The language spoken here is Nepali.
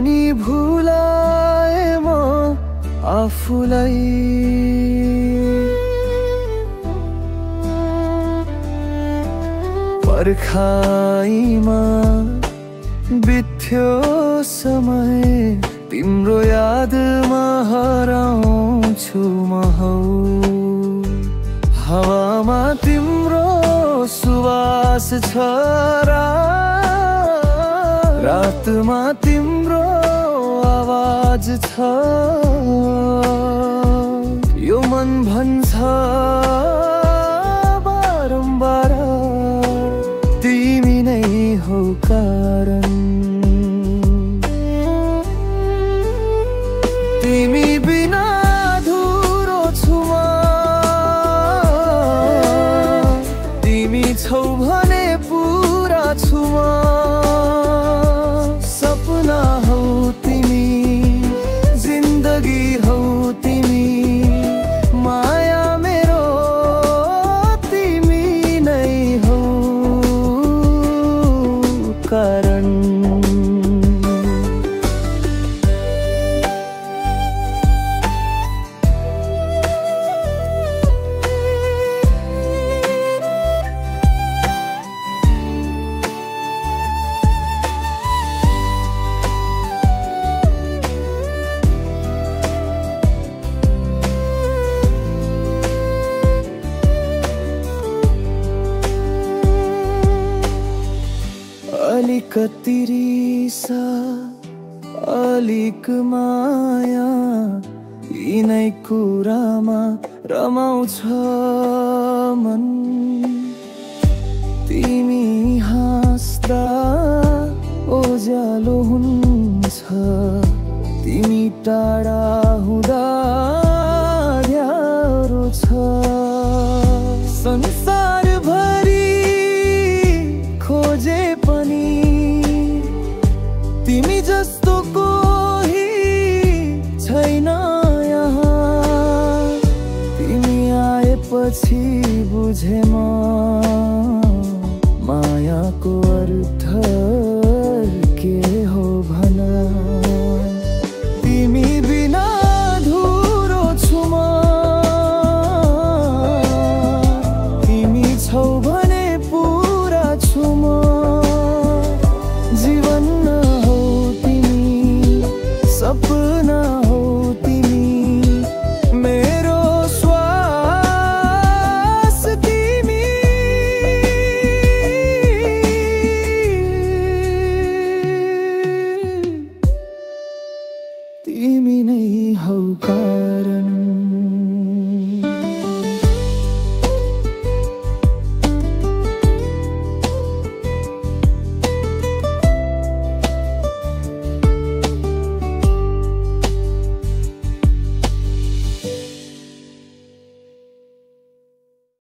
पनि भुलाए म आफूलाई। पर्खाइमा बित्यो समय, तिम्रो यादमा हराउँछु म हौ। हावामा तिम्रो सुवास छ, रातमा तिम्रो आवाज छ। यो मन भन्छ बारम्बार, तिमी नै हो कारण। तिमी बिना अधुरो छु म, तिमी छौ भने पुरा छु म। सपना हौ तिमी, जिन्दगी हौ तिमी, माया मेरो तिमी नै हौ कारण। अलिकति रिसा, अलिक माया, यिनै कुरामा रमाउँछ मन। तिमी हाँस्दा उज्यालो हुन्छ, तिमी टाढा हुँदा